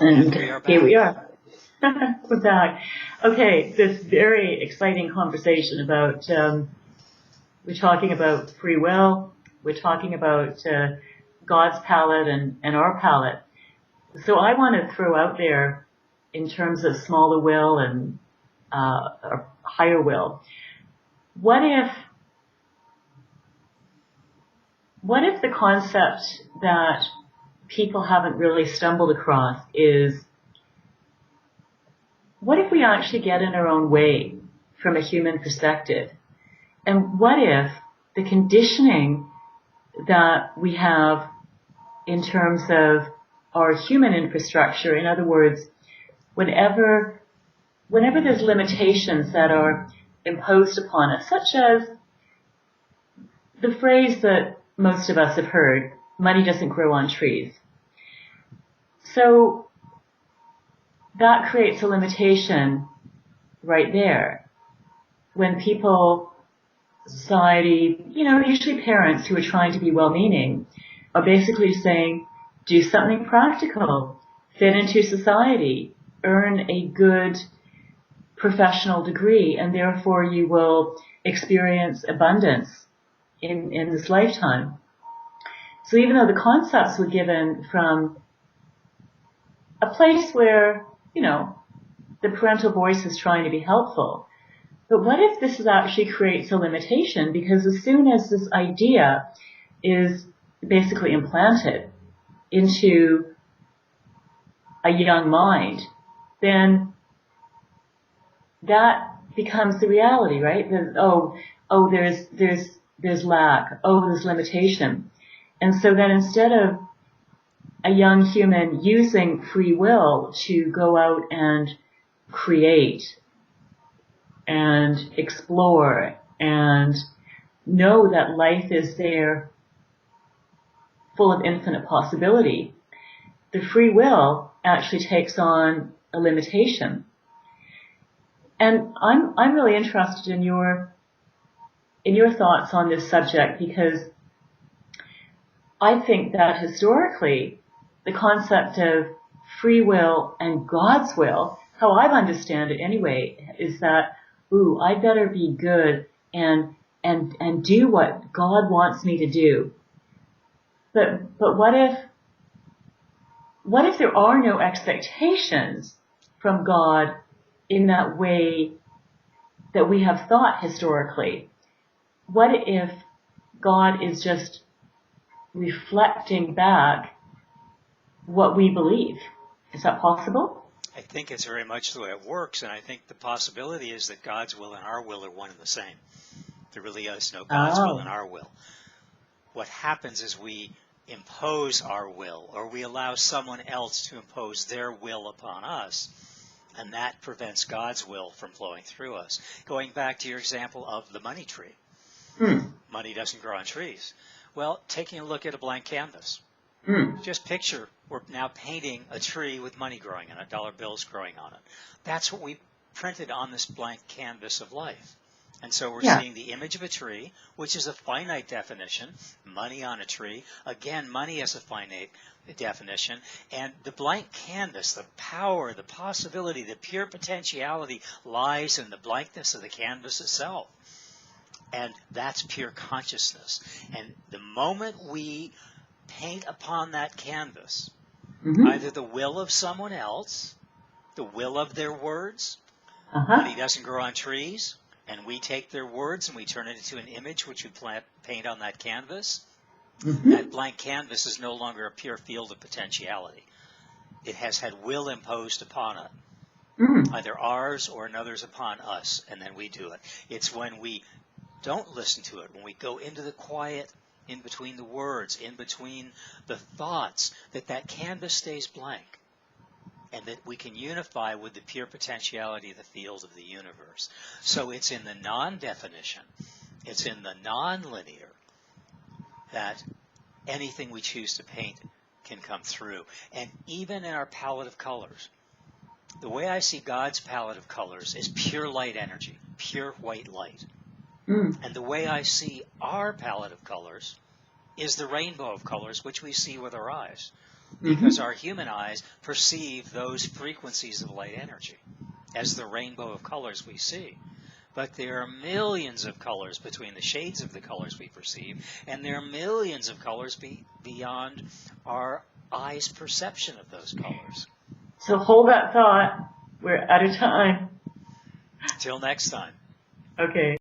And we are back. here we are. We're back. Okay, this very exciting conversation about, we're talking about free will, we're talking about God's palette and our palette. So I want to throw out there, in terms of smaller will and or higher will, what if the concept that people haven't really stumbled across is, what if we actually get in our own way from a human perspective? And what if the conditioning that we have in terms of our human infrastructure, in other words, whenever there's limitations that are imposed upon us, such as the phrase that most of us have heard, money doesn't grow on trees. So that creates a limitation right there. When people, society, usually parents who are trying to be well-meaning, are basically saying, do something practical, fit into society, earn a good professional degree, and therefore you will experience abundance in this lifetime. So even though the concepts were given from a place where, the parental voice is trying to be helpful, but what if this actually creates a limitation? Because as soon as this idea is basically implanted into a young mind, then that becomes the reality, right? There's lack, there's limitation. And so then instead of a young human using free will to go out and create and explore and know that life is there full of infinite possibility, the free will actually takes on a limitation. And I'm really interested in your thoughts on this subject, because I think that historically the concept of free will and God's will, how I understand it anyway, is that, I better be good and do what God wants me to do. But what if there are no expectations from God in that way that we have thought historically? What if God is just reflecting back what we believe? Is that possible? I think it's very much the way it works, and I think the possibility is that God's will and our will are one and the same. There really is no God's will and our will. What happens is we impose our will, or we allow someone else to impose their will upon us, and that prevents God's will from flowing through us. Going back to your example of the money tree. Money doesn't grow on trees. Well, taking a look at a blank canvas. Just picture we're now painting a tree with money growing on it, dollar bills growing on it. That's what we printed on this blank canvas of life. And so we're seeing the image of a tree, which is a finite definition, money on a tree. Again, money is a finite definition. And the blank canvas, the power, the possibility, the pure potentiality lies in the blankness of the canvas itself. And that's pure consciousness. And the moment we paint upon that canvas, either the will of someone else, the will of their words, money doesn't grow on trees, and we take their words and we turn it into an image which we paint on that canvas, that blank canvas is no longer a pure field of potentiality. It has had will imposed upon it, either ours or another's upon us, and then we do it. It's when we don't listen to it, when we go into the quiet, in between the words, in between the thoughts, that canvas stays blank, and that we can unify with the pure potentiality of the field of the universe. So it's in the non-definition, it's in the non-linear, that anything we choose to paint can come through. And even in our palette of colors, the way I see God's palette of colors is pure light energy, pure white light. And the way I see our palette of colors is the rainbow of colors which we see with our eyes. because our human eyes perceive those frequencies of light energy as the rainbow of colors we see. But there are millions of colors between the shades of the colors we perceive, and there are millions of colors beyond our eyes' perception of those colors. So hold that thought. We're out of time. Till next time. Okay.